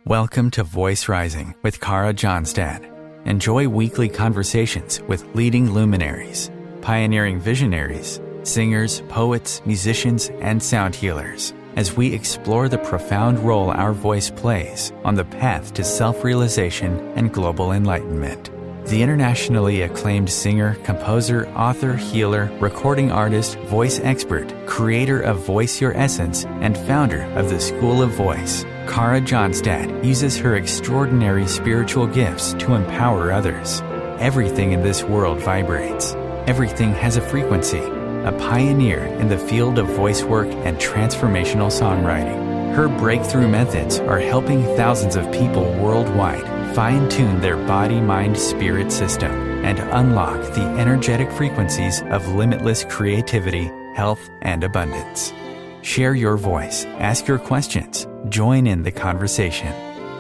Welcome to Voice Rising with Kara Johnstad. Enjoy weekly conversations with leading luminaries, pioneering visionaries, singers, poets, musicians, and sound healers as we explore the profound role our voice plays on the path to self-realization and global enlightenment. The internationally acclaimed singer, composer, author, healer, recording artist, voice expert, creator of Voice Your Essence, and founder of the School of Voice, Kara Johnstad uses her extraordinary spiritual gifts to empower others. Everything in this world vibrates. Everything has a frequency. A pioneer in the field of voice work and transformational songwriting. Her breakthrough methods are helping thousands of people worldwide fine-tune their body-mind-spirit system and unlock the energetic frequencies of limitless creativity, health, and abundance. Share your voice, ask your questions, join in the conversation.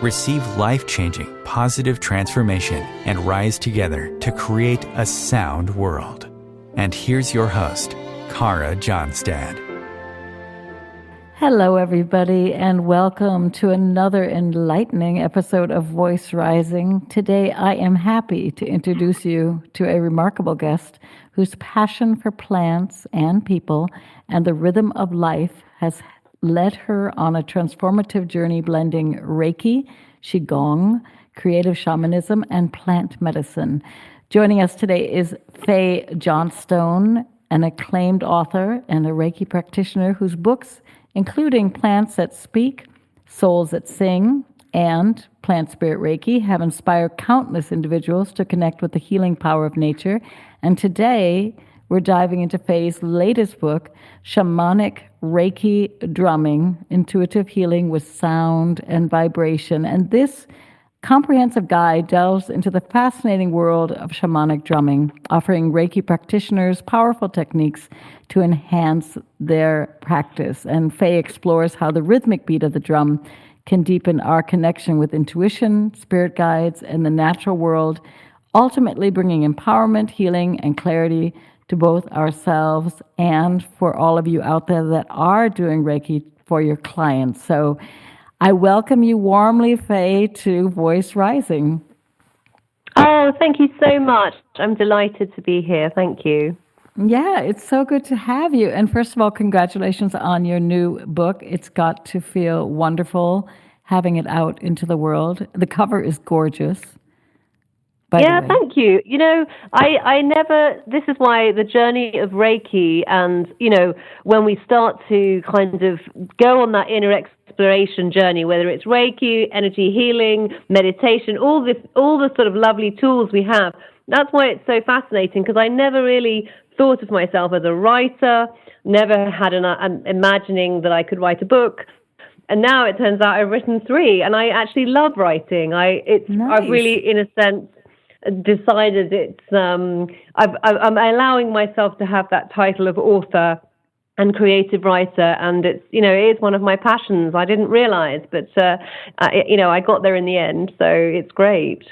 Receive life-changing, positive transformation and rise together to create a sound world. And here's your host, Kara Johnstad. Hello, everybody, and welcome to another enlightening episode of Voice Rising. Today, I am happy to introduce you to a remarkable guest whose passion for plants and people and the rhythm of life has led her on a transformative journey blending Reiki, Qigong, creative shamanism, and plant medicine. Joining us today is Fay Johnstone, an acclaimed author and a Reiki practitioner whose books, including Plants That Speak, Souls That Sing, and Plant Spirit Reiki, have inspired countless individuals to connect with the healing power of nature. And today, we're diving into Fay's latest book, Shamanic Reiki Drumming, Intuitive Healing with Sound and Vibration. And this comprehensive guide delves into the fascinating world of shamanic drumming, offering Reiki practitioners powerful techniques to enhance their practice. And Fay explores how the rhythmic beat of the drum can deepen our connection with intuition, spirit guides, and the natural world, ultimately bringing empowerment, healing, and clarity to both ourselves and for all of you out there that are doing Reiki for your clients. So I welcome you warmly, Fay, to Voice Rising. Oh, thank you so much. I'm delighted to be here. Thank you. Yeah, it's so good to have you. And first of all, congratulations on your new book. It's got to feel wonderful having it out into the world. The cover is gorgeous. Yeah, thank you. You know, this is why the journey of Reiki and, you know, when we start to kind of go on that inner exploration journey, whether it's Reiki, energy healing, meditation, all the sort of lovely tools we have, that's why it's so fascinating, because I never really thought of myself as a writer, never had an imagining that I could write a book. And now it turns out I've written 3, and I actually love writing. Nice. I've really, in a sense, decided I'm allowing myself to have that title of author and creative writer, and it's, you know, it is one of my passions. I didn't realize, but I got there in the end, so it's great.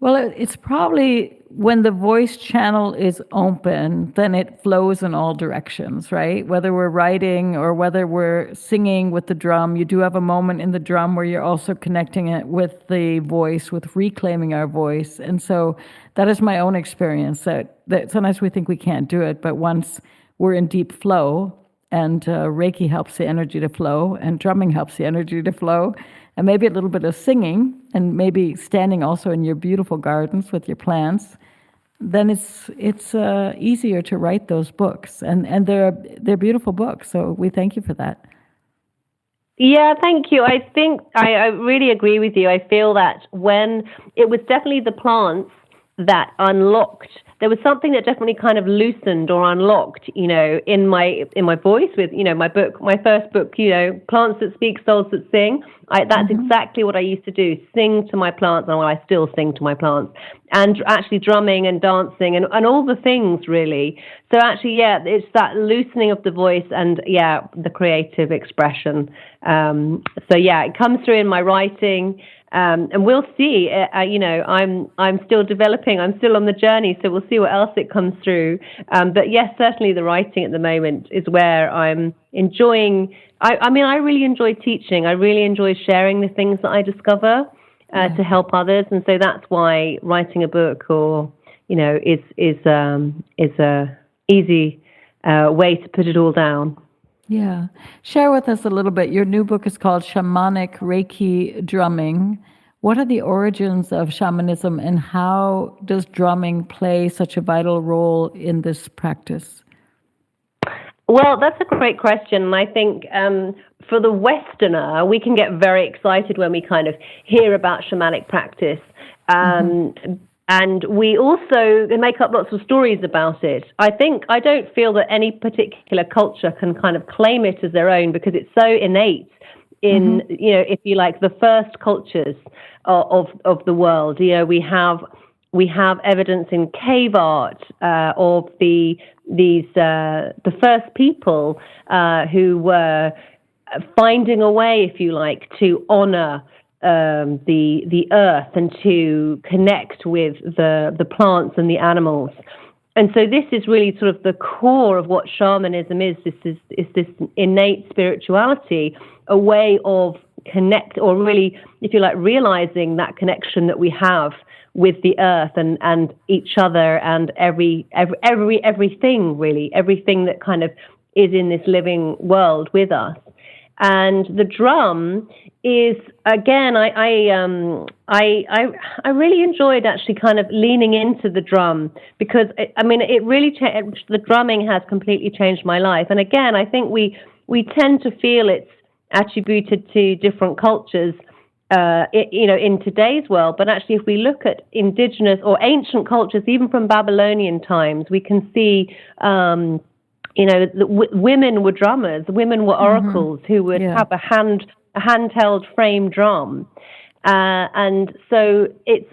Well, it's probably when the voice channel is open, then it flows in all directions, right? Whether we're writing or whether we're singing with the drum, you do have a moment in the drum where you're also connecting it with the voice, with reclaiming our voice. And so that is my own experience, that sometimes we think we can't do it, but once we're in deep flow, and Reiki helps the energy to flow, and drumming helps the energy to flow, and maybe a little bit of singing, and maybe standing also in your beautiful gardens with your plants, then it's easier to write those books, and they're beautiful books. So we thank you for that. Yeah, thank you. I think I really agree with you. I feel that when it was definitely the plants that unlocked, there was something that definitely kind of loosened or unlocked, you know, in my voice with, you know, my first book, you know, Plants That Speak, Souls That Sing. That's exactly what I used to do, sing to my plants, and I still sing to my plants, and actually drumming and dancing and all the things, really. So actually, yeah, it's that loosening of the voice and, yeah, the creative expression. So, yeah, it comes through in my writing. And we'll see. I'm still developing. I'm still on the journey, so we'll see what else it comes through. But yes, certainly the writing at the moment is where I'm enjoying. I really enjoy teaching. I really enjoy sharing the things that I discover to help others, and so that's why writing a book, is a easy way to put it all down. Yeah. Share with us a little bit. Your new book is called Shamanic Reiki Drumming. What are the origins of shamanism, and how does drumming play such a vital role in this practice? Well, that's a great question. And I think for the Westerner, we can get very excited when we kind of hear about shamanic practice. And we also make up lots of stories about it. I don't feel that any particular culture can kind of claim it as their own, because it's so innate in, if you like, the first cultures of the world. We have evidence in cave art of the first people who were finding a way, if you like, to honor the earth and to connect with the plants and the animals. And so this is really sort of the core of what shamanism is. This is this innate spirituality, a way of connect, or really, if you like, realizing that connection that we have with the earth and each other and everything, really, everything that kind of is in this living world with us. And the drum is, again, I really enjoyed actually kind of leaning into the drum, because it really the drumming has completely changed my life. And again, I think we tend to feel it's attributed to different cultures, in today's world. But actually, if we look at indigenous or ancient cultures, even from Babylonian times, we can see. Women were drummers, women were oracles who would have a handheld frame drum. And so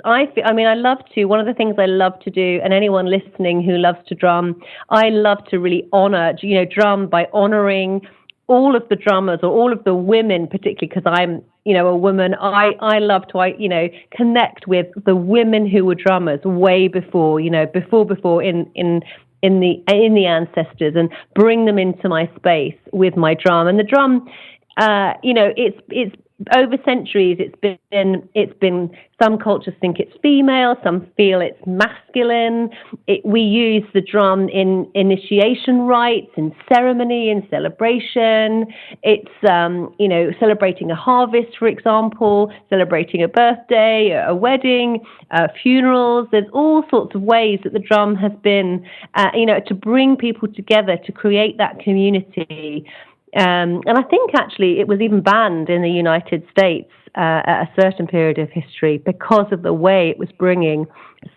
I love to, one of the things I love to do, and anyone listening who loves to drum, I love to really honor, drum by honoring all of the drummers, or all of the women, particularly because I'm, a woman. I love to, connect with the women who were drummers way before, before in the ancestors, and bring them into my space with my drum. And the drum, it's over centuries, it's been, some cultures think it's female, some feel it's masculine. We use the drum in initiation rites, in ceremony, in celebration. It's, celebrating a harvest, for example, celebrating a birthday, a wedding, funerals. There's all sorts of ways that the drum has been, to bring people together, to create that community. And I think actually it was even banned in the United States at a certain period of history because of the way it was bringing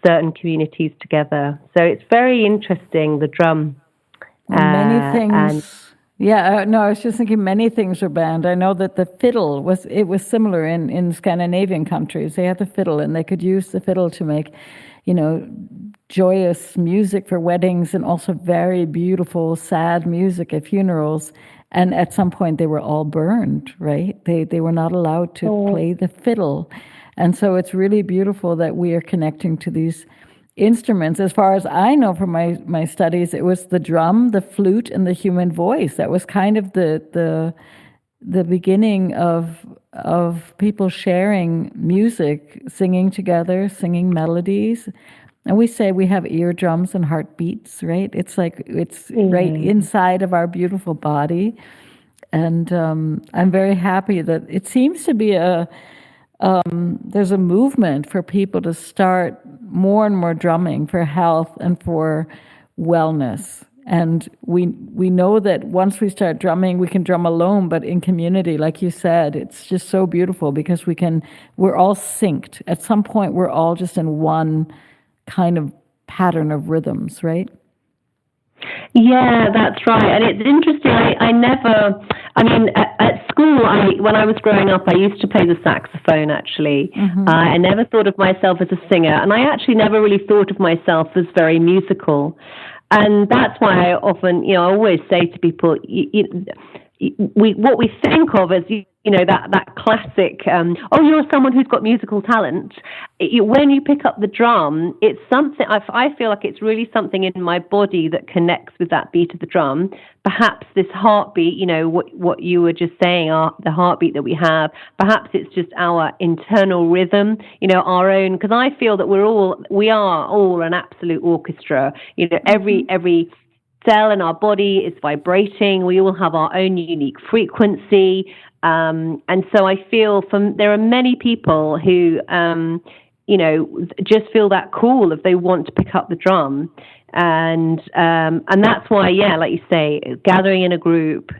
certain communities together. So it's very interesting, the drum. Many things. I was just thinking many things were banned. I know that the fiddle was similar in Scandinavian countries. They had the fiddle, and they could use the fiddle to make, joyous music for weddings, and also very beautiful, sad music at funerals. And at some point, they were all burned, right? They were not allowed to play the fiddle. And so it's really beautiful that we are connecting to these instruments. As far as I know from my studies, it was the drum, the flute, and the human voice. That was kind of the beginning of people sharing music, singing together, singing melodies. And we say we have eardrums and heartbeats, right? It's like it's right inside of our beautiful body. And I'm very happy that it seems to be there's a movement for people to start more and more drumming for health and for wellness. And we know that once we start drumming, we can drum alone, but in community, like you said, it's just so beautiful because we're all synced. At some point, we're all just in one kind of pattern of rhythms, right? Yeah, that's right. And it's interesting. At school, when I was growing up, I used to play the saxophone, actually. I never thought of myself as a singer, and I actually never really thought of myself as very musical. And that's why I often, I always say to people, what we think of as, that classic, you're someone who's got musical talent. When you pick up the drum, it's something, I feel like it's really something in my body that connects with that beat of the drum. Perhaps this heartbeat, what you were just saying, the heartbeat that we have, perhaps it's just our internal rhythm, our own, because I feel that we are all an absolute orchestra. Every cell in our body is vibrating. We all have our own unique frequency. And so I feel there are many people who, just feel that call if they want to pick up the drum. And that's why, like you say, gathering in a group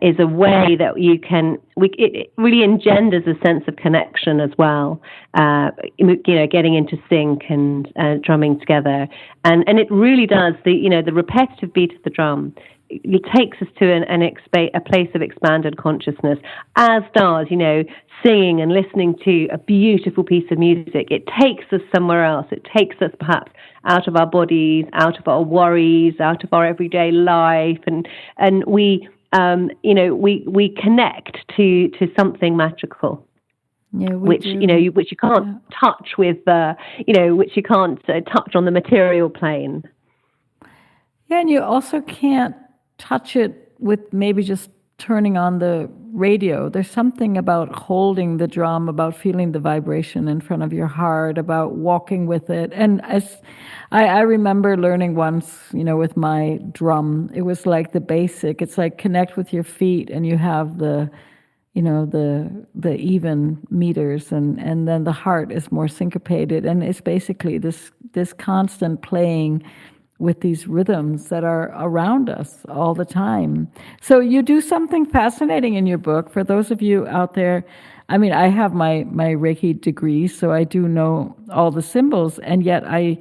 is a way that it really engenders a sense of connection as well. Getting into sync and drumming together, and it really does the repetitive beat of the drum. It takes us to a place of expanded consciousness, as does singing and listening to a beautiful piece of music. It takes us somewhere else. It takes us perhaps out of our bodies, out of our worries, out of our everyday life, and we connect to something magical. Yeah, which you can't touch with which you can't touch on the material plane. Yeah, and you also can't touch it with maybe just turning on the radio. There's something about holding the drum, about feeling the vibration in front of your heart, about walking with it. And as I remember learning once, with my drum, it was like the basic. It's like connect with your feet, and you have the even meters, and then the heart is more syncopated, and it's basically this constant playing with these rhythms that are around us all the time. So you do something fascinating in your book. For those of you out there, I have my Reiki degree, so I do know all the symbols, and yet I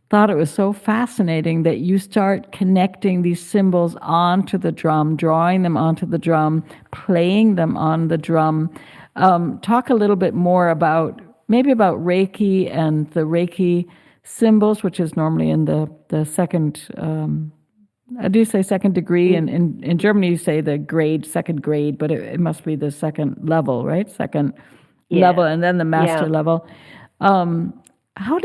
thought it was so fascinating that you start connecting these symbols onto the drum, drawing them onto the drum, playing them on the drum. Talk a little bit more about Reiki and the Reiki symbols, which is normally in the second, I do say second degree, and in Germany you say the second grade, but it must be the second level, right? Second level, and then the master level. How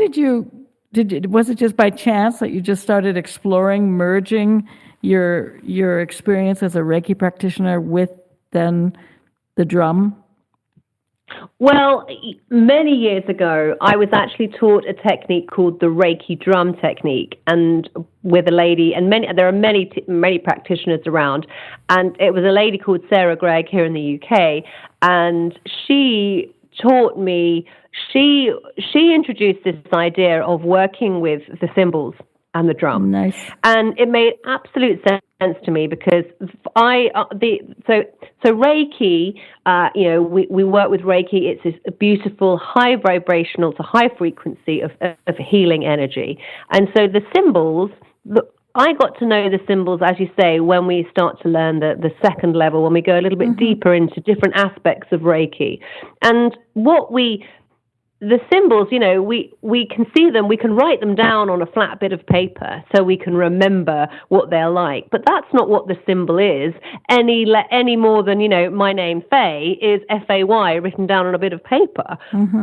was it just by chance that you just started exploring, merging your experience as a Reiki practitioner with then the drum? Well, many years ago, I was actually taught a technique called the Reiki drum technique, and with a lady, and there are many practitioners around, and it was a lady called Sarah Gregg here in the UK, and she taught me. She introduced this idea of working with the cymbals and the drum. Nice. And it made absolute sense to me because so Reiki, we work with Reiki. It's this beautiful, high vibrational to high frequency of healing energy. And so the symbols, I got to know the symbols, as you say, when we start to learn the second level, when we go a little bit deeper into different aspects of Reiki. And the symbols, we can see them, we can write them down on a flat bit of paper so we can remember what they're like. But that's not what the symbol is any more than, my name, Fay, is F-A-Y written down on a bit of paper.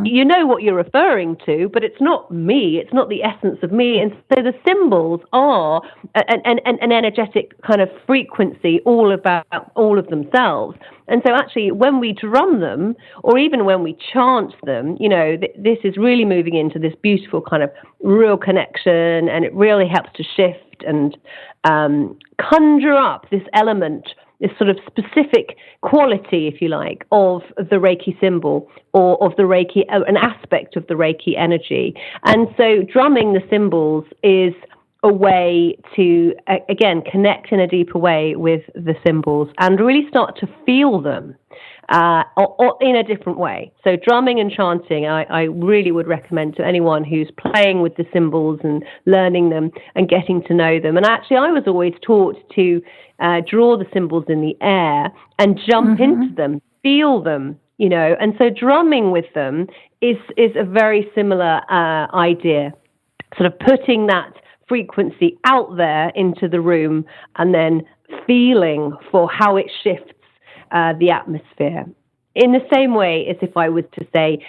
You know what you're referring to, but it's not me. It's not the essence of me. And so the symbols are an energetic kind of frequency all of themselves. And so actually, when we drum them, or even when we chant them, this is really moving into this beautiful kind of real connection, and it really helps to shift and conjure up this element, this sort of specific quality, if you like, of the Reiki symbol or of the Reiki, an aspect of the Reiki energy. And so drumming the symbols is a way to, again, connect in a deeper way with the symbols and really start to feel them or in a different way. So drumming and chanting, I really would recommend to anyone who's playing with the symbols and learning them and getting to know them. And actually, I was always taught to draw the symbols in the air and jump into them, feel them, And so drumming with them is a very similar idea, sort of putting that frequency out there into the room and then feeling for how it shifts the atmosphere. In the same way as if I was to say,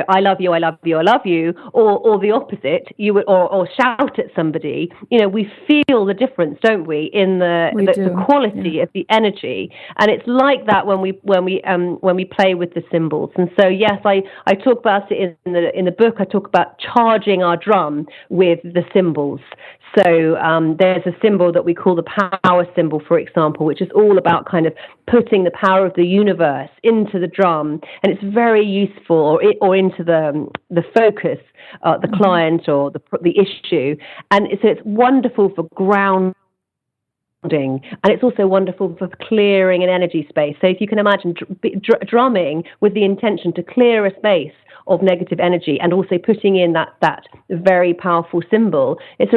I love you, I love you, I love you, or the opposite, you would, or shout at somebody. We feel the difference, don't we, in the quality of the energy, and it's like that when we play with the symbols. And so, yes, I talk about it in the book. I talk about charging our drum with the symbols. So there's a symbol that we call the power symbol, for example, which is all about kind of putting the power of the universe into the drum, and it's very useful, or into the focus, the client or the issue, and so it's wonderful for grounding, and it's also wonderful for clearing an energy space. So if you can imagine drumming with the intention to clear a space of negative energy, and also putting in that very powerful symbol, it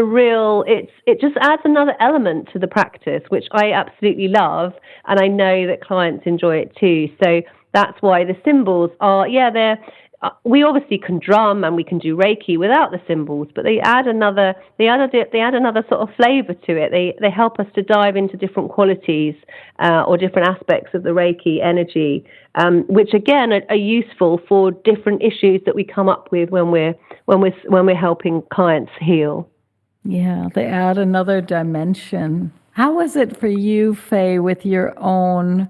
just adds another element to the practice, which I absolutely love, and I know that clients enjoy it too. So that's why the symbols are, we obviously can drum and we can do Reiki without the symbols, but they add another sort of flavor to it. They help us to dive into different qualities or different aspects of the Reiki energy, which again are useful for different issues that we come up with when we're helping clients heal. Yeah, they add another dimension. How was it for you, Fay, with your own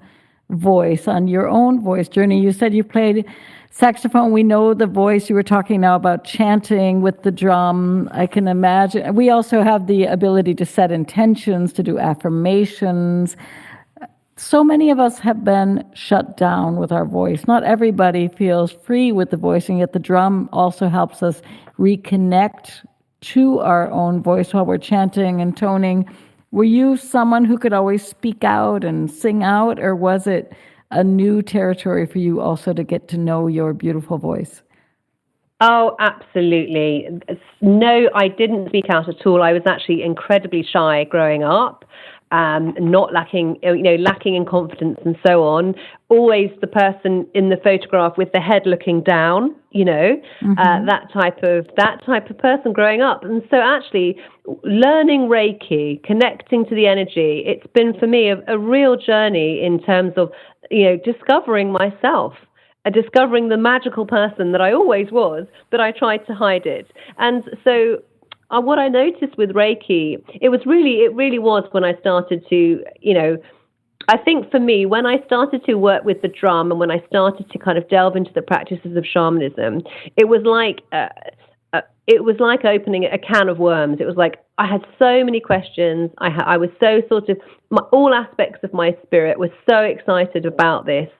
voice, on your own voice journey? You said you played saxophone. We know the voice. You were talking now about chanting with the drum. I can imagine. We also have the ability to set intentions, to do affirmations. So many of us have been shut down with our voice. Not everybody feels free with the voice, and yet the drum also helps us reconnect to our own voice while we're chanting and toning. Were you someone who could always speak out and sing out, or was it a new territory for you also to get to know your beautiful voice? Oh, absolutely. No, I didn't speak out at all. I was actually incredibly shy growing up. Not lacking in confidence and so on. Always the person in the photograph with the head looking down, that type of person growing up. And so actually learning Reiki, connecting to the energy, it's been for me a real journey in terms of, discovering myself, discovering the magical person that I always was, but I tried to hide it. And so what I noticed with Reiki, it really was when I started to, I think for me, when I started to work with the drum and when I started to kind of delve into the practices of shamanism, it was like opening a can of worms. It was like I had so many questions. I was so all aspects of my spirit was so excited about this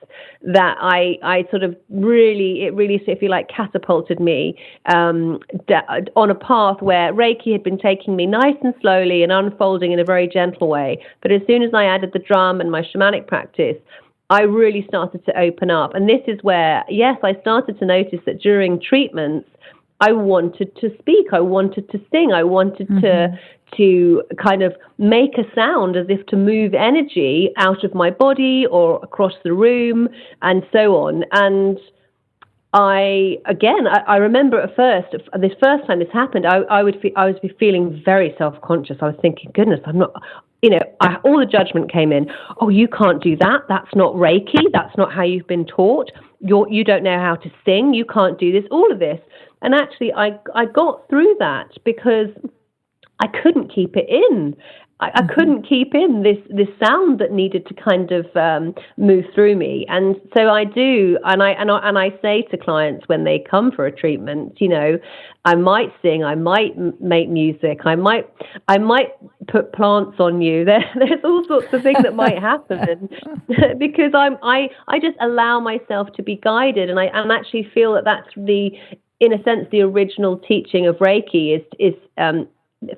that I sort of really, if you like, catapulted me on a path where Reiki had been taking me nice and slowly and unfolding in a very gentle way. But as soon as I added the drum and my shamanic practice, I really started to open up. And this is where, yes, I started to notice that during treatments, I wanted to speak, I wanted to sing, I wanted to kind of make a sound as if to move energy out of my body or across the room and so on. And I remember at first, this first time this happened, I was feeling very self-conscious. I was thinking, goodness, I'm not, all the judgment came in. Oh, you can't do that. That's not Reiki. That's not how you've been taught. You don't know how to sing. You can't do this, all of this. And actually, I got through that because I couldn't keep it in. I couldn't keep in this sound that needed to kind of move through me. And so I do, and I say to clients when they come for a treatment, I might sing, I might make music, I might put plants on you. There's all sorts of things that might happen because I just allow myself to be guided, and I actually feel that that's in a sense, the original teaching of Reiki is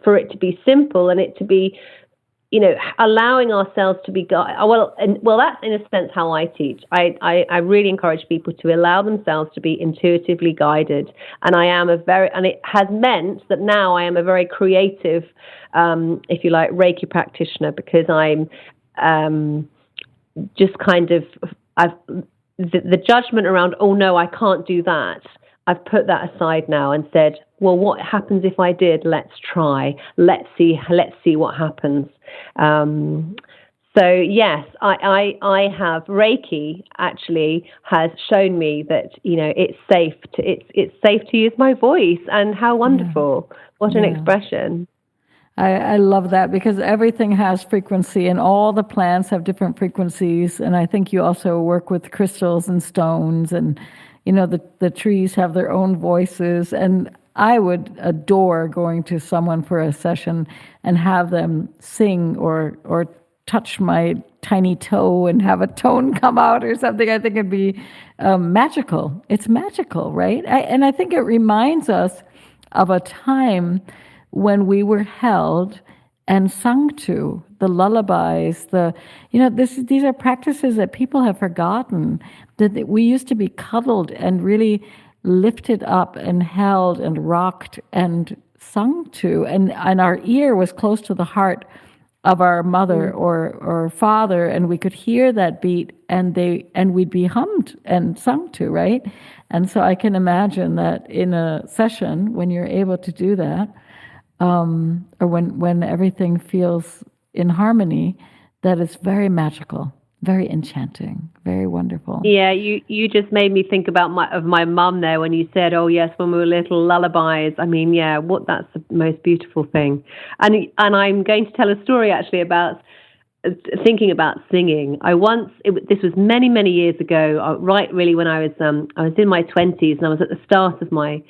for it to be simple and it to be, allowing ourselves to be guided. Well, that's in a sense how I teach. I really encourage people to allow themselves to be intuitively guided. And and it has meant that now I am a very creative, if you like, Reiki practitioner, because I'm just kind of, the judgment around, oh no, I can't do that. I've put that aside now and said, well, what happens if I did? Let's try. Let's see what happens. So yes, I have Reiki actually has shown me that, it's safe to use my voice, and how wonderful. Yeah. What an expression. I love that, because everything has frequency, and all the plants have different frequencies. And I think you also work with crystals and stones, and the trees have their own voices. And I would adore going to someone for a session and have them sing or touch my tiny toe and have a tone come out or something. I think it'd be magical. It's magical, right? And I think it reminds us of a time when we were held and sung to, the lullabies, these are practices that people have forgotten, that we used to be cuddled and really lifted up and held and rocked and sung to, and our ear was close to the heart of our mother or father, and we could hear that beat, and we'd be hummed and sung to, right? And so I can imagine that in a session, when you're able to do that, or when everything feels in harmony, that is very magical, very enchanting, very wonderful. Yeah, you just made me think about my mum there when you said, oh yes, when we were little, lullabies. I mean, yeah, that's the most beautiful thing. And I'm going to tell a story actually about thinking about singing. This was many, many years ago, right really when I was in my 20s, and I was at the start of my,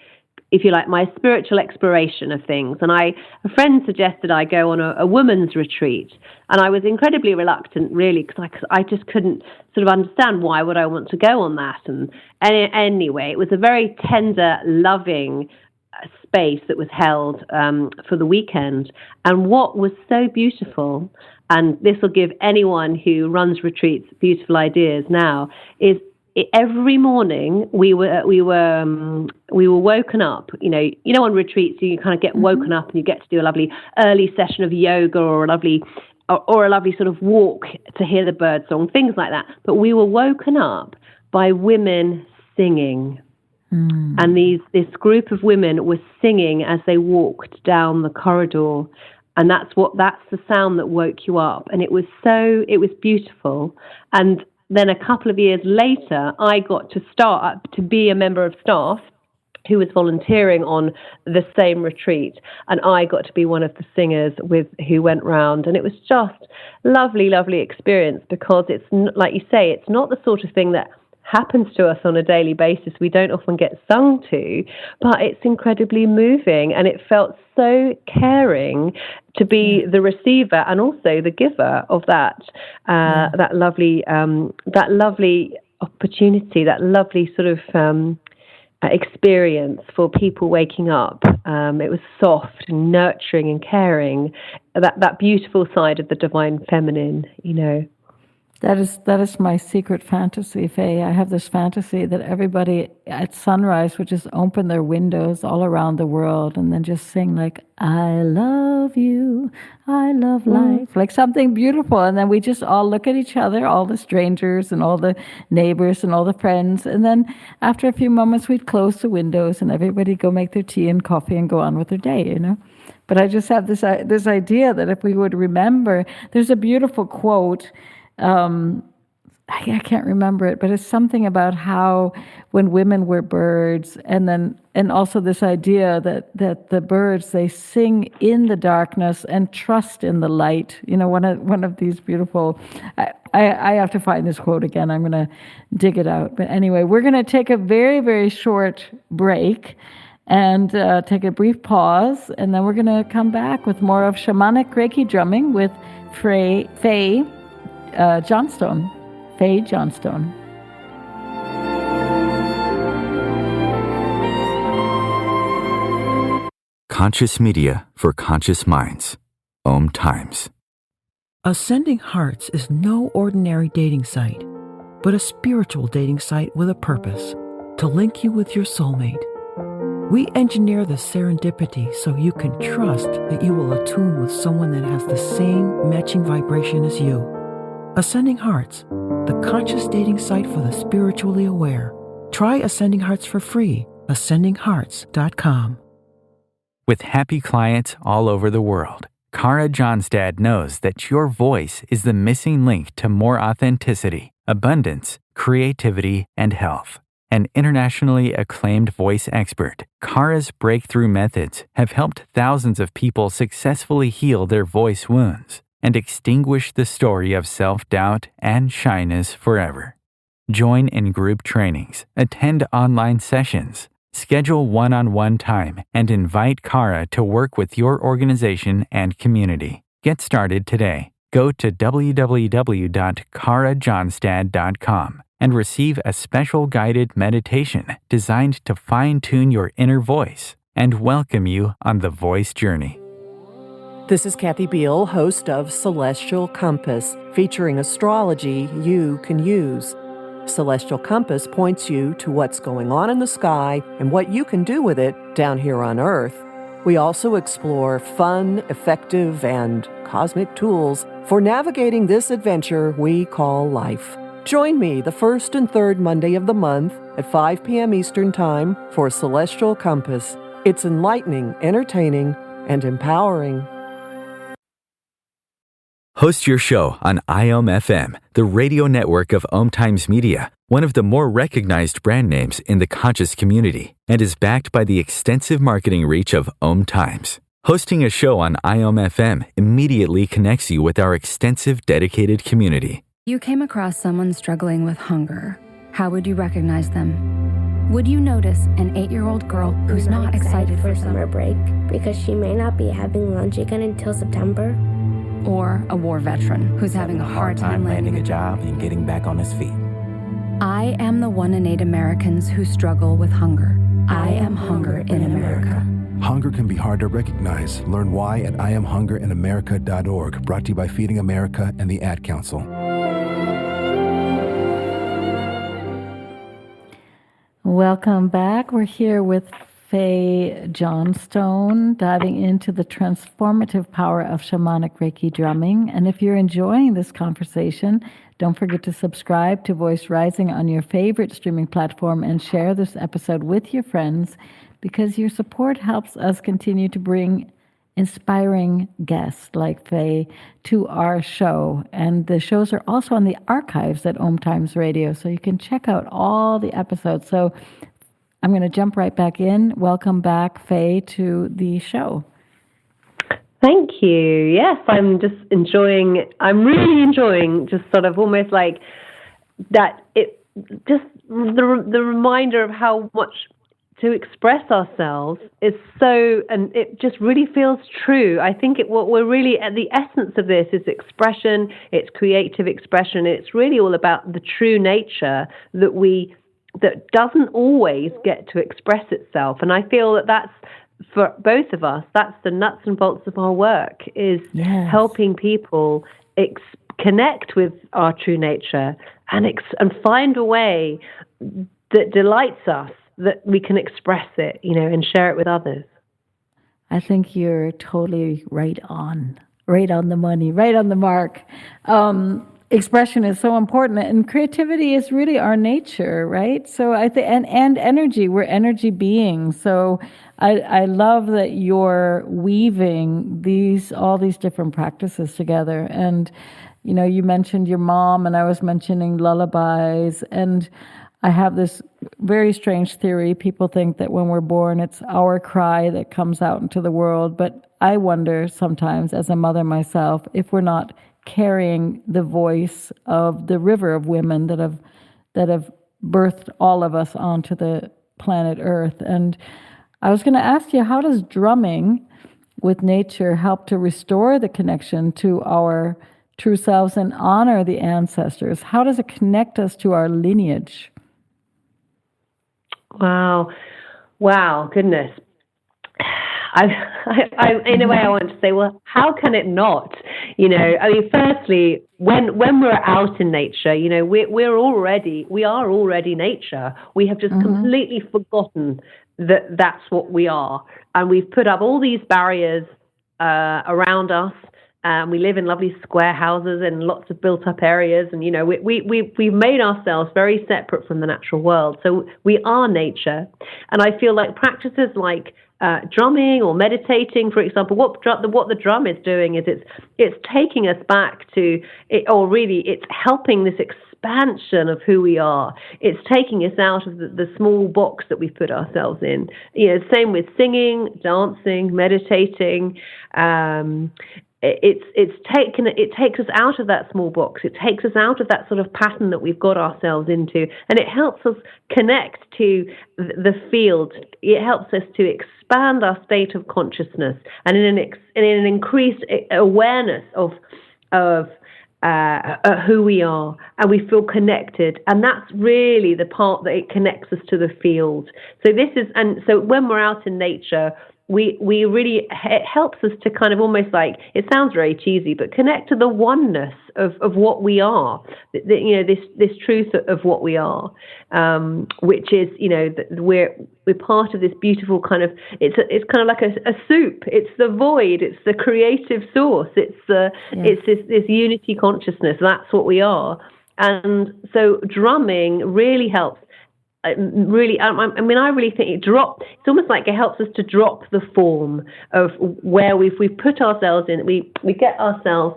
if you like, my spiritual exploration of things. And a friend suggested I go on a woman's retreat. And I was incredibly reluctant, really, because I just couldn't sort of understand why would I want to go on that. And anyway, it was a very tender, loving space that was held for the weekend. And what was so beautiful, and this will give anyone who runs retreats beautiful ideas now, is every morning we were woken up. On retreats you kind of get woken up and you get to do a lovely early session of yoga or a lovely sort of walk to hear the bird song, things like that. But we were woken up by women singing. And this group of women were singing as they walked down the corridor. And that's the sound that woke you up. And it was beautiful. And then a couple of years later, I got to start to be a member of staff who was volunteering on the same retreat. And I got to be one of the singers who went round. And it was just lovely, lovely experience, because it's, like you say, it's not the sort of thing that happens to us on a daily basis. We don't often get sung to, but it's incredibly moving, and it felt so caring to be the receiver and also the giver of that lovely opportunity, that lovely sort of experience for people waking up. It was soft and nurturing and caring, that beautiful side of the divine feminine, That is my secret fantasy, Faye. I have this fantasy that everybody at sunrise would just open their windows all around the world and then just sing like, I love you, I love life, like something beautiful. And then we just all look at each other, all the strangers and all the neighbors and all the friends. And then after a few moments, we'd close the windows and everybody go make their tea and coffee and go on with their day, But I just have this idea that if we would remember, there's a beautiful quote. I can't remember it, but it's something about how when women were birds, and also this idea that the birds, they sing in the darkness and trust in the light. One of these beautiful. I have to find this quote again. I'm going to dig it out. But anyway, we're going to take a very, very short break and take a brief pause, and then we're going to come back with more of Shamanic Reiki Drumming with Fay Johnstone. Fay Johnstone. Conscious media for conscious minds. OMTimes. Ascending Hearts is no ordinary dating site, but a spiritual dating site with a purpose, to link you with your soulmate. We engineer the serendipity so you can trust that you will attune with someone that has the same matching vibration as you. Ascending Hearts, the conscious dating site for the spiritually aware. Try Ascending Hearts for free ascendinghearts.com. With happy clients all over the world, Kara Johnstad knows that your voice is the missing link to more authenticity, abundance, creativity, and health. An internationally acclaimed voice expert, Kara's breakthrough methods have helped thousands of people successfully heal their voice wounds and extinguish the story of self-doubt and shyness forever. Join in group trainings, attend online sessions, schedule one-on-one time, and invite Kara to work with your organization and community. Get started today. Go to www.karajohnstad.com and receive a special guided meditation designed to fine-tune your inner voice and welcome you on the voice journey. This is Kathy Beal, host of Celestial Compass, featuring astrology you can use. Celestial Compass points you to what's going on in the sky and what you can do with it down here on Earth. We also explore fun, effective, and cosmic tools for navigating this adventure we call life. Join me the first and third Monday of the month at 5 p.m. Eastern Time for Celestial Compass. It's enlightening, entertaining, and empowering. Host your show on IOM-FM, the radio network of OMTimes Media, one of the more recognized brand names in the conscious community, and is backed by the extensive marketing reach of OMTimes. Hosting a show on IOM-FM immediately connects you with our extensive dedicated community. You came across someone struggling with hunger. How would you recognize them? Would you notice an 8-year-old girl who's not excited for summer break because she may not be having lunch again until September? Or a war veteran who's having a hard time landing a job and getting back on his feet? I am the 1 in 8 Americans who struggle with hunger. I am hunger in America. Hunger can be hard to recognize. Learn why at IamHungerInAmerica.org, brought to you by Feeding America and the Ad Council. Welcome back. We're here with Fay Johnstone, diving into the transformative power of shamanic Reiki drumming. And if you're enjoying this conversation, don't forget to subscribe to Voice Rising on your favorite streaming platform and share this episode with your friends, because your support helps us continue to bring inspiring guests like Fay to our show. And the shows are also on the archives at OMTimes Radio, so you can check out all the episodes. So I'm going to jump right back in. Welcome back, Fay, to the show. Thank you. Yes, I'm really enjoying just sort of almost like that, just the reminder of how much to express ourselves is so, and it just really feels true. I think what we're really at the essence of this is expression, it's creative expression. It's really all about the true nature that doesn't always get to express itself. And I feel that that's, for both of us, that's the nuts and bolts of our work, is helping people connect with our true nature and find a way that delights us, that we can express it, and share it with others. I think you're totally right on the money, right on the mark. Expression is so important, and creativity is really our nature, right? So I think, and energy, we're energy beings. So I love that you're weaving all these different practices together. And you mentioned your mom, and I was mentioning lullabies, and I have this very strange theory. People think that when we're born, it's our cry that comes out into the world. But I wonder sometimes, as a mother myself, if we're not carrying the voice of the river of women that have birthed all of us onto the planet Earth. And I was going to ask you, how does drumming with nature help to restore the connection to our true selves and honor the ancestors? How does it connect us to our lineage? Wow, goodness. I in a way, I want to say, well, how can it not? Firstly, when we're out in nature, we are already nature. We have just completely forgotten that that's what we are, and we've put up all these barriers around us We live in lovely square houses and lots of built-up areas, and we've made ourselves very separate from the natural world. So we are nature, and I feel like practices like drumming or meditating, for example, what the drum is doing is it's taking us back to it, or really it's helping this expansion of who we are. It's taking us out of the small box that we've put ourselves in. Same with singing, dancing, meditating. It takes us out of that small box. It takes us out of that sort of pattern that we've got ourselves into, and it helps us connect to the field. It helps us to expand our state of consciousness and in an increased awareness of who we are, and we feel connected, and that's really the part that it connects us to the field. So when we're out in nature, we really, it helps us to kind of almost like, it sounds very cheesy, but connect to the oneness of what we are, this truth of what we are, which is, we're part of this beautiful kind of, it's kind of like a soup. It's the void. It's the creative source. It's this unity consciousness. That's what we are. And so drumming really helps. I really think it's almost like it helps us to drop the form of where we've put ourselves in. We make ourselves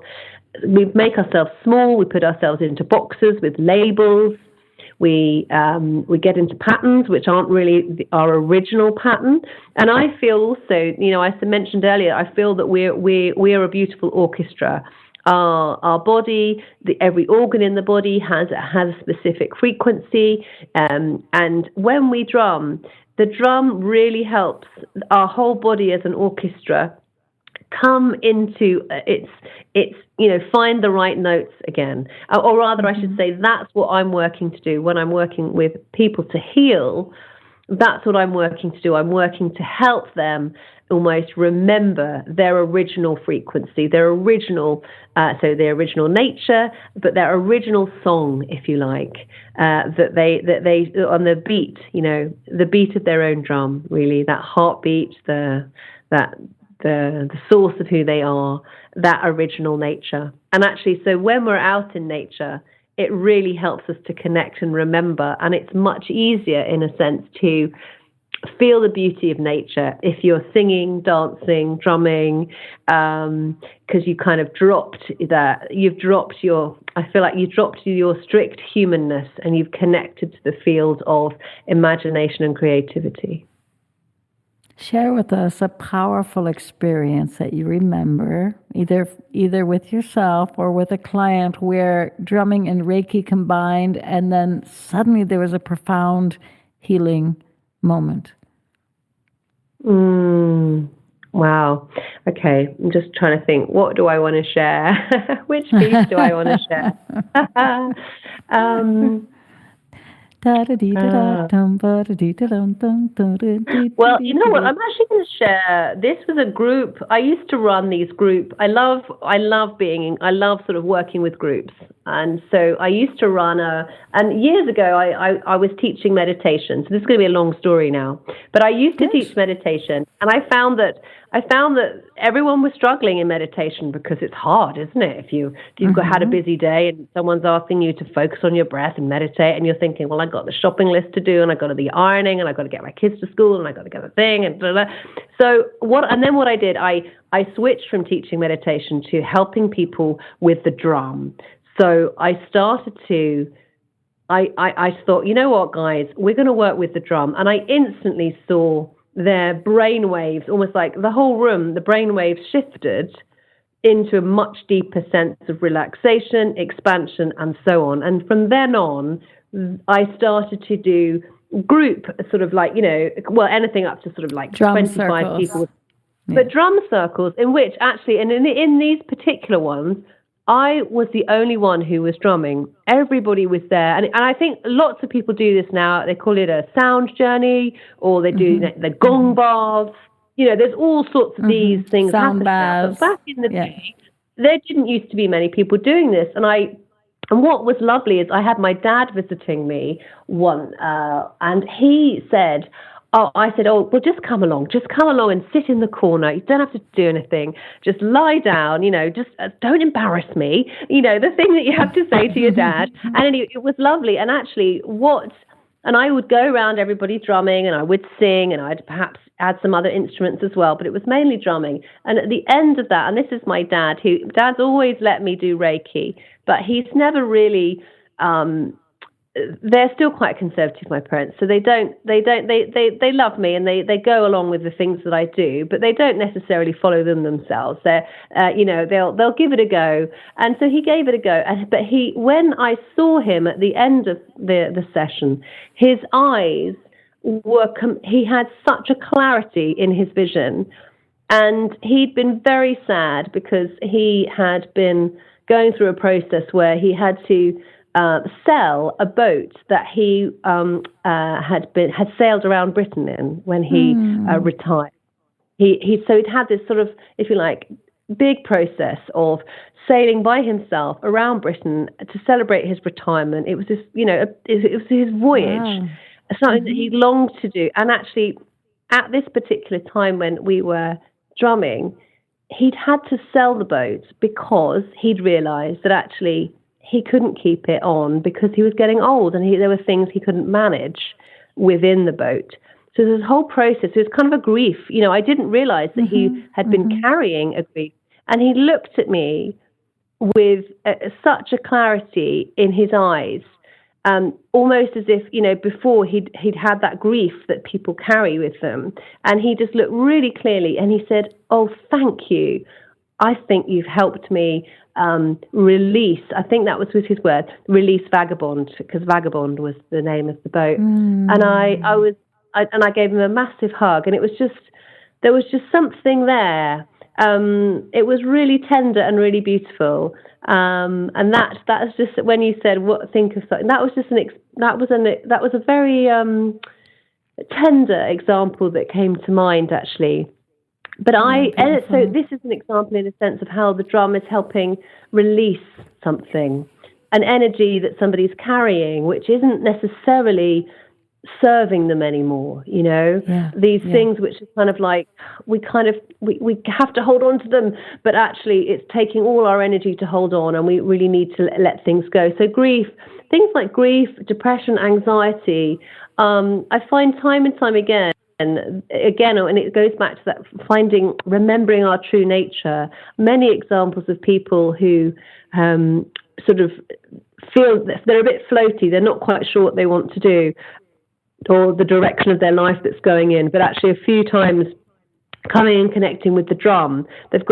small. We put ourselves into boxes with labels. We get into patterns which aren't really our original pattern. And I feel also, as I mentioned earlier, I feel that we're a beautiful orchestra. Our body, every organ in the body has a specific frequency, and when we drum, the drum really helps our whole body as an orchestra come into its find the right notes again, or rather, I should say, that's what I'm working to do when I'm working with people to heal. That's what I'm working to do. I'm working to help them almost remember their original frequency, their original nature, but their original song, if you like, that they on the beat, the beat of their own drum, really, that heartbeat, the source of who they are, that original nature. And actually, so when we're out in nature, it really helps us to connect and remember, and it's much easier, in a sense, to feel the beauty of nature if you're singing, dancing, drumming, because you kind of dropped that. I feel like you've dropped your strict humanness, and you've connected to the field of imagination and creativity. Share with us a powerful experience that you remember, either with yourself or with a client, where drumming and Reiki combined, and then suddenly there was a profound healing moment. Wow. Okay. I'm just trying to think, what do I want to share? Which piece do I want to share? Well, you know what? I'm actually going to share. This was a group. I used to run these groups. I love sort of working with groups. And so I used to run and years ago I was teaching meditation. So this is going to be a long story now. But I used to teach meditation, and I found that everyone was struggling in meditation because it's hard, isn't it? If you've had a busy day and someone's asking you to focus on your breath and meditate, and you're thinking, well, I got the shopping list to do, and I got to be ironing, and I got to get my kids to school, and I got to get the thing, and blah, blah. So what I did, I switched from teaching meditation to helping people with the drum. So I started to. I thought, you know what, guys, we're going to work with the drum, and I instantly saw their brain waves, almost like the whole room, the brain waves shifted into a much deeper sense of relaxation, expansion, and so on. And from then on, I started to do group, sort of like, anything up to sort of like drum 25 circles. people. Yeah. But drum circles, in which actually, and in these particular ones, I was the only one who was drumming. Everybody was there. And I think lots of people do this now. They call it a sound journey, or they do the gong baths. There's all sorts of these things sound happening now. But back in the day, there didn't used to be many people doing this. And what was lovely is I had my dad visiting me once, and he said, I said, well, just come along and sit in the corner. You don't have to do anything. Just lie down, just don't embarrass me. The thing that you have to say to your dad. And anyway, it was lovely. And actually and I would go around everybody drumming, and I would sing, and I'd perhaps add some other instruments as well, but it was mainly drumming. And at the end of that, and this is my dad, Dad's always let me do Reiki, but he's never really, they're still quite conservative, my parents. So they love me, and they go along with the things that I do, but they don't necessarily follow them themselves. They're, they'll give it a go. And so he gave it a go. But when I saw him at the end of the session, his eyes he had such a clarity in his vision, and he'd been very sad because he had been going through a process where he had to sell a boat that he had sailed around Britain in when he retired. So he'd had this sort of, if you like, big process of sailing by himself around Britain to celebrate his retirement. It was this, it was his voyage. Wow. Something that he longed to do. And actually, at this particular time when we were drumming, he'd had to sell the boat because he'd realised that actually he couldn't keep it on because he was getting old, and there were things he couldn't manage within the boat. So there's this whole process. It was kind of a grief. I didn't realise that he had been carrying a grief. And he looked at me with such a clarity in his eyes, almost as if, before he'd had that grief that people carry with them. And he just looked really clearly and he said, "Oh, thank you. I think you've helped me release," I think that was his word, "release Vagabond," because Vagabond was the name of the boat. And I gave him a massive hug, and there was just something there. It was really tender and really beautiful. And that's just, when you said think of something, that was a very tender example that came to mind, actually. But so this is an example in a sense of how the drum is helping release something, an energy that somebody's carrying, which isn't necessarily serving them anymore, these things which are kind of like, we have to hold on to them, but actually it's taking all our energy to hold on, and we really need to let things go. So things like grief, depression, anxiety, I find time and time again, and it goes back to that remembering our true nature. Many examples of people who sort of feel that they're a bit floaty, they're not quite sure what they want to do, or the direction of their life that's going in, but actually a few times coming and connecting with the drum, there's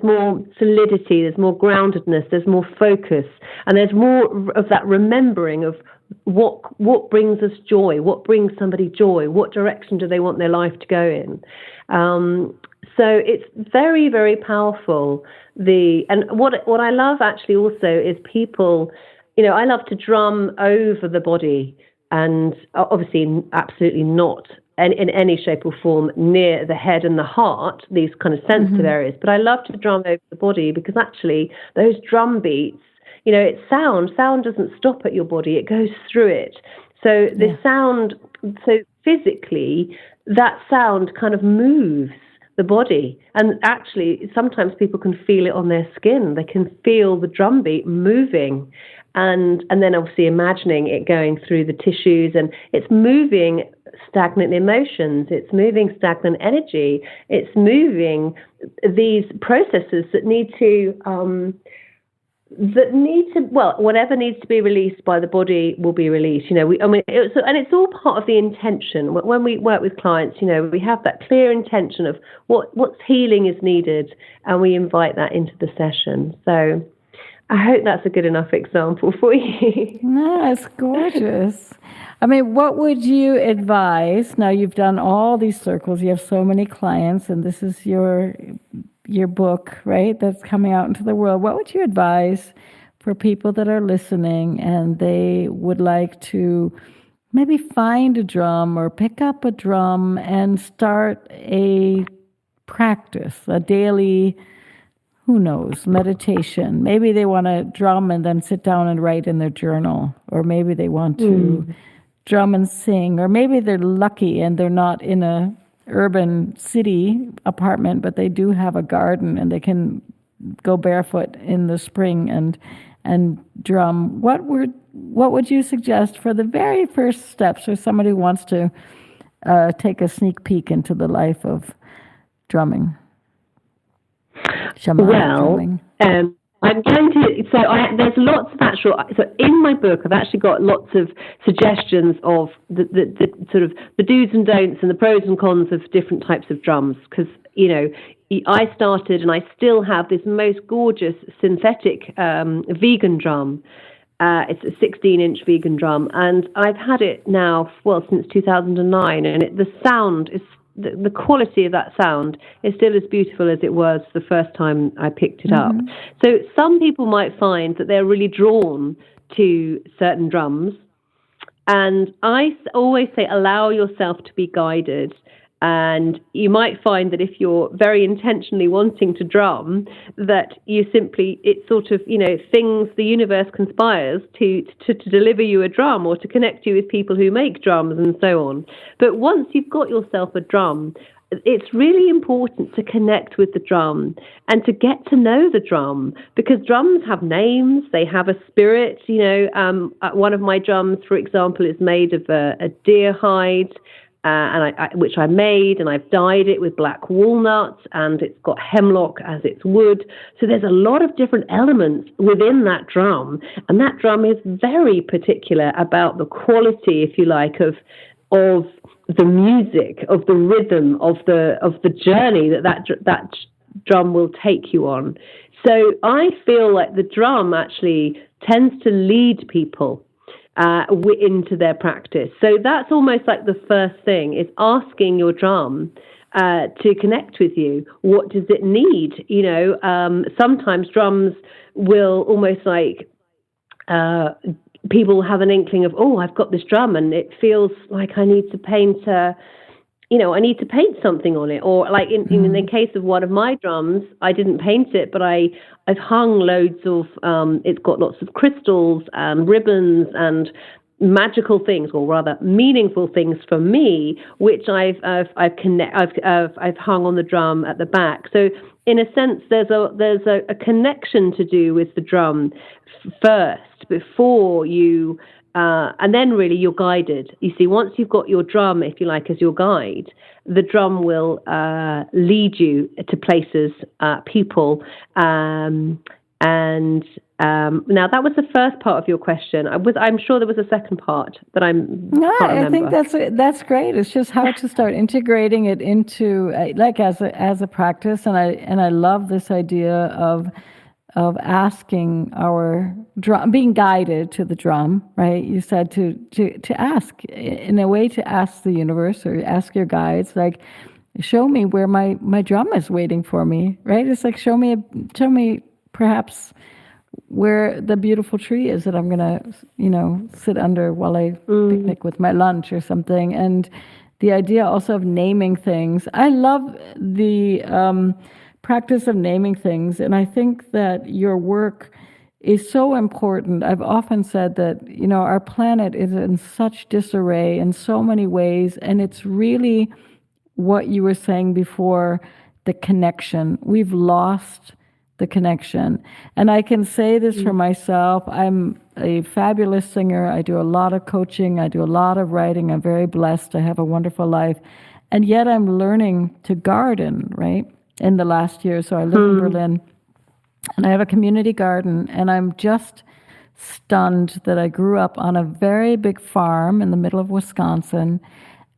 more solidity, there's more groundedness, there's more focus, and there's more of that remembering of what brings us joy, what brings somebody joy, what direction do they want their life to go in. So it's very, very powerful. And what I love actually also is people, I love to drum over the body, and obviously absolutely not in any shape or form near the head and the heart, these kind of sensitive areas. But I love to drum over the body because actually those drum beats, it's sound doesn't stop at your body, it goes through it. So the sound, so physically, that sound kind of moves the body. And actually, sometimes people can feel it on their skin. They can feel the drum beat moving. And then obviously imagining it going through the tissues, and it's moving stagnant emotions, it's moving stagnant energy, it's moving these processes that need to, whatever needs to be released by the body will be released. And it's all part of the intention. When we work with clients, we have that clear intention of what's healing is needed, and we invite that into the session. So I hope that's a good enough example for you. No, it's gorgeous. I mean, what would you advise? Now, you've done all these circles. You have so many clients, and this is your book, right, that's coming out into the world. What would you advise for people that are listening and they would like to maybe find a drum or pick up a drum and start a practice, a daily, who knows, meditation? Maybe they want to drum and then sit down and write in their journal, or maybe they want to drum and sing, or maybe they're lucky and they're not in a urban city apartment, but they do have a garden and they can go barefoot in the spring and drum. What would you suggest for the very first steps for somebody who wants to take a sneak peek into the life of drumming? Shamanic drumming. I'm going to, there's lots of so in my book, I've actually got lots of suggestions of the sort of the do's and don'ts and the pros and cons of different types of drums. Because, I started and I still have this most gorgeous synthetic vegan drum. It's a 16-inch vegan drum, and I've had it now, since 2009, and the sound is, the quality of that sound is still as beautiful as it was the first time I picked it up. So some people might find that they're really drawn to certain drums, and I always say allow yourself to be guided. And you might find that if you're very intentionally wanting to drum, that you simply, it's sort of, things, the universe conspires to deliver you a drum or to connect you with people who make drums and so on. But once you've got yourself a drum, it's really important to connect with the drum and to get to know the drum, because drums have names, they have a spirit. One of my drums, for example, is made of a deer hide, which I made, and I've dyed it with black walnut, and it's got hemlock as its wood. So there's a lot of different elements within that drum, and that drum is very particular about the quality, if you like, of the music, of the rhythm, of the journey that drum will take you on. So I feel like the drum actually tends to lead people into their practice. So that's almost like the first thing, is asking your drum to connect with you. What does it need? Sometimes drums will almost like people have an inkling of, I've got this drum and it feels like I need to paint I need to paint something on it. Or like in the case of one of my drums, I didn't paint it, but I've hung loads of, it's got lots of crystals and ribbons and magical things, or rather meaningful things for me, which I've hung on the drum at the back. So in a sense, there's a connection to do with the drum first before you. And then really you're guided. You see, once you've got your drum, if you like, as your guide, the drum will lead you to places, people. Now that was the first part of your question. I'm sure there was a second part that can't remember. I think that's great. It's just how to start integrating it into as a practice. And I love this idea of asking our drum, being guided to the drum, right? You said to ask, in a way, to ask the universe or ask your guides, like, show me where my drum is waiting for me, right? It's like, show me perhaps where the beautiful tree is that I'm gonna, sit under while I picnic with my lunch or something. And the idea also of naming things. I love the practice of naming things, and I think that your work is so important. I've often said that our planet is in such disarray in so many ways, and it's really what you were saying before, the connection. We've lost the connection, and I can say this for myself. I'm a fabulous singer. I do a lot of coaching. I do a lot of writing. I'm very blessed. I have a wonderful life, and yet I'm learning to garden, right? In the last year. So I live in Berlin, and I have a community garden, and I'm just stunned that I grew up on a very big farm in the middle of Wisconsin,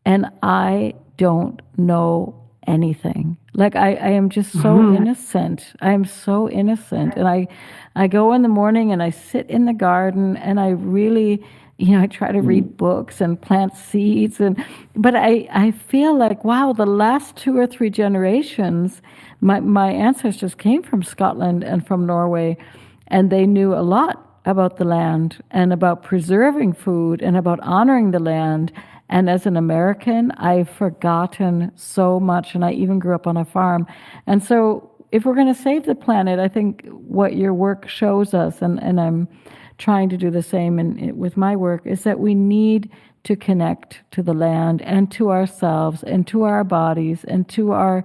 and I don't know anything. Like I am just so innocent. I am so innocent. And I go in the morning and I sit in the garden, and I really, I try to read books and plant seeds, but I feel like, wow, the last 2 or 3 generations, my ancestors came from Scotland and from Norway, and they knew a lot about the land and about preserving food and about honoring the land. And as an American, I've forgotten so much, and I even grew up on a farm. And so if we're going to save the planet, I think what your work shows us, and I'm trying to do the same with my work, is that we need to connect to the land and to ourselves and to our bodies and to our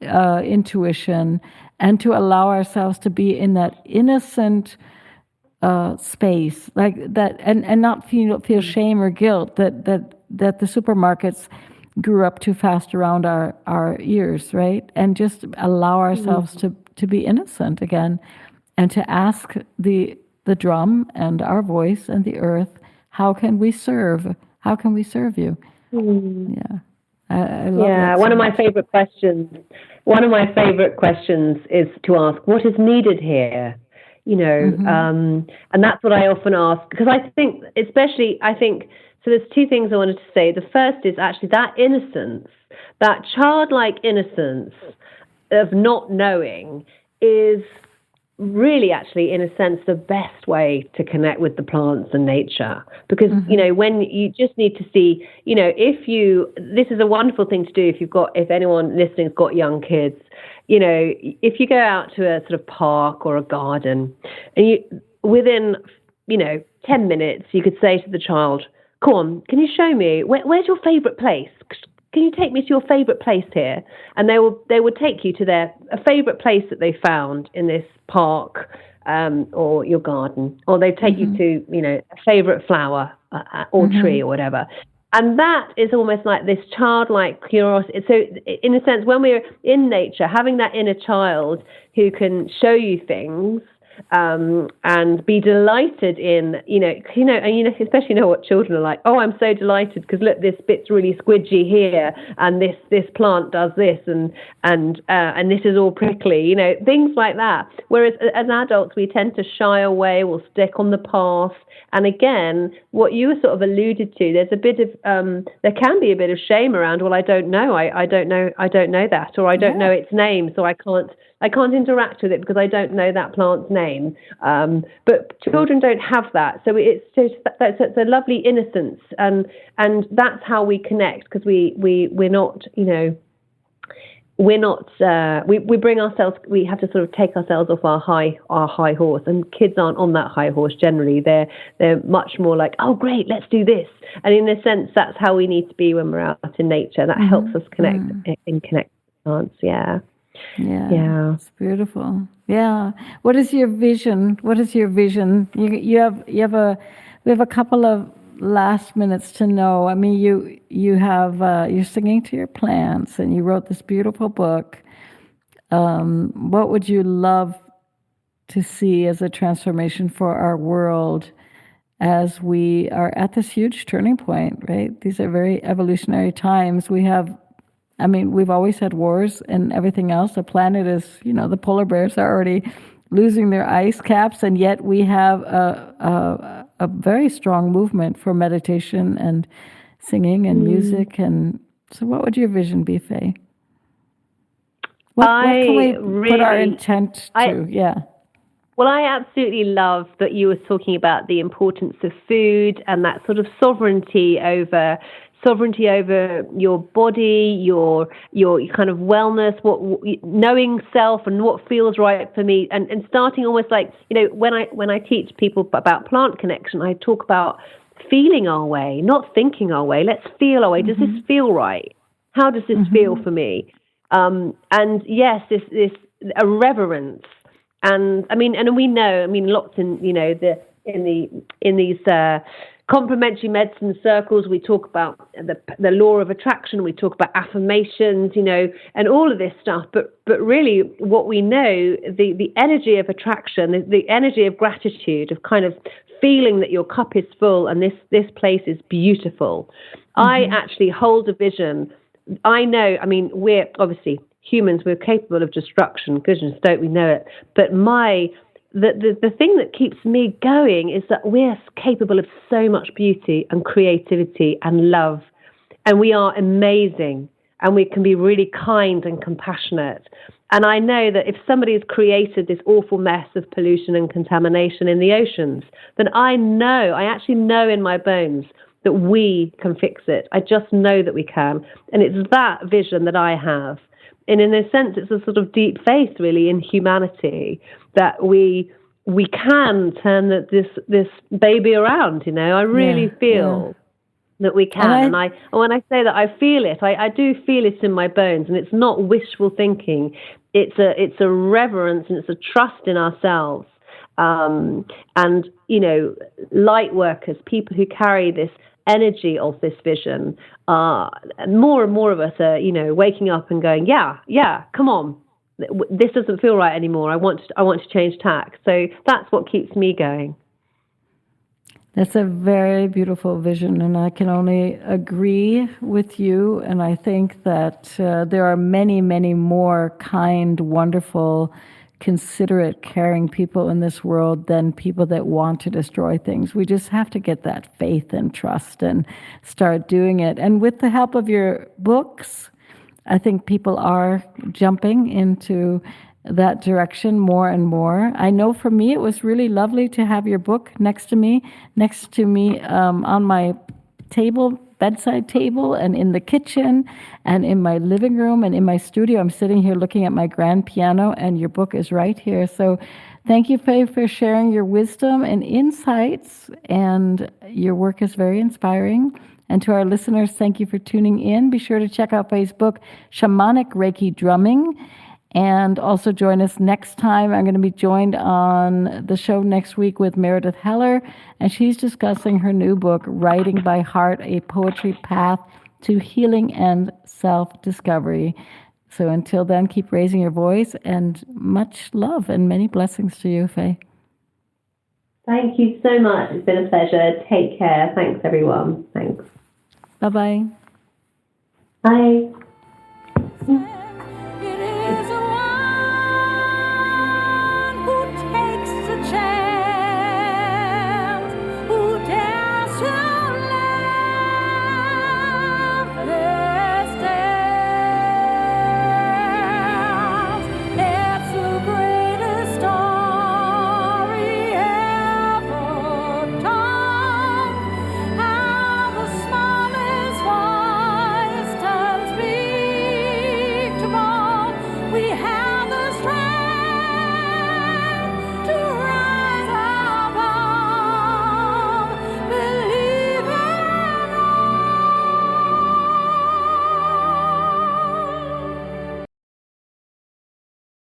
intuition, and to allow ourselves to be in that innocent space, like that, and not feel shame or guilt that the supermarkets grew up too fast around our ears, right? And just allow ourselves to be innocent again, and to ask the drum and our voice and the earth, how can we serve? How can we serve you? Yeah. I love that. One of my favorite questions. One of my favorite questions is to ask, what is needed here? And that's what I often ask, because I think, so there's two things I wanted to say. The first is actually that innocence, that childlike innocence of not knowing, is really actually, in a sense, the best way to connect with the plants and nature. Because, when you just need to see, this is a wonderful thing to do if anyone listening's got young kids, if you go out to a sort of park or a garden, and within, 10 minutes, you could say to the child, come on, can you show me, where's your favorite place? Can you take me to your favorite place here? And they would take you to a favorite place that they found in this park or your garden, or they take you to, a favorite flower or tree or whatever. And that is almost like this childlike curiosity. So in a sense, when we're in nature, having that inner child who can show you things, and be delighted in, especially what children are like. Oh, I'm so delighted because look, this bit's really squidgy here, and this plant does this, and this is all prickly, things like that. Whereas as adults, we tend to shy away, we'll stick on the past. And again, what you were sort of alluded to, there's a bit of, there can be a bit of shame around. Well, I don't know that, or I don't know its name, so I can't interact with it because I don't know that plant's name. But children don't have that, so it's a lovely innocence, and that's how we connect, because we're not, we bring ourselves, we have to sort of take ourselves off our high horse, and kids aren't on that high horse generally. They're much more like, oh great, let's do this. And in a sense, that's how we need to be when we're out in nature. That helps us connect with plants. Yeah, it's beautiful. Yeah. What is your vision? We have a couple of last minutes to know. I mean, you're singing to your plants, and you wrote this beautiful book. What would you love to see as a transformation for our world as we are at this huge turning point, right? These are very evolutionary times. We've always had wars and everything else. The planet is, the polar bears are already losing their ice caps, and yet we have a very strong movement for meditation and singing and music. And so what would your vision be, Fay? What can we put our intent to? Well, I absolutely love that you were talking about the importance of food and that sort of sovereignty over your body, your kind of wellness, knowing self and what feels right for me, and starting almost like, when I teach people about plant connection, I talk about feeling our way, not thinking our way. Let's feel our way. Does this feel right? How does this feel for me? And yes, this a reverence, and we know, lots in these complementary medicine circles, we talk about the law of attraction, we talk about affirmations, and all of this stuff. But really, what we know, the energy of attraction, the energy of gratitude, of kind of feeling that your cup is full and this place is beautiful. I actually hold a vision. I know, we're obviously humans, we're capable of destruction. Goodness, don't we know it? But the thing that keeps me going is that we're capable of so much beauty and creativity and love, and we are amazing, and we can be really kind and compassionate. And I know that if somebody has created this awful mess of pollution and contamination in the oceans, then I actually know in my bones that we can fix it. I just know that we can. And it's that vision that I have. And in a sense, it's a sort of deep faith, really, in humanity, that we we can turn this baby around. I really feel that we can. And when I say that I feel it, I do feel it in my bones, and it's not wishful thinking. It's a reverence, and it's a trust in ourselves. And light workers, people who carry this energy of this vision, more and more of us are, waking up and going, yeah, come on. This doesn't feel right anymore. I want to change tack. So that's what keeps me going. That's a very beautiful vision, and I can only agree with you. And I think that there are many, many more kind, wonderful, considerate, caring people in this world than people that want to destroy things. We just have to get that faith and trust and start doing it. And with the help of your books, I think people are jumping into that direction more and more. I know for me, it was really lovely to have your book next to me on my table, bedside table, and in the kitchen, and in my living room, and in my studio. I'm sitting here looking at my grand piano, and your book is right here. So thank you, Fay, for sharing your wisdom and insights, and your work is very inspiring. And to our listeners, thank you for tuning in. Be sure to check out Fay's book, Shamanic Reiki Drumming, and also join us next time. I'm going to be joined on the show next week with Meredith Heller, and she's discussing her new book, Writing by Heart, A Poetry Path to Healing and Self-Discovery. So until then, keep raising your voice, and much love and many blessings to you, Fay. Thank you so much. It's been a pleasure. Take care. Thanks, everyone. Thanks. Bye-bye. Bye.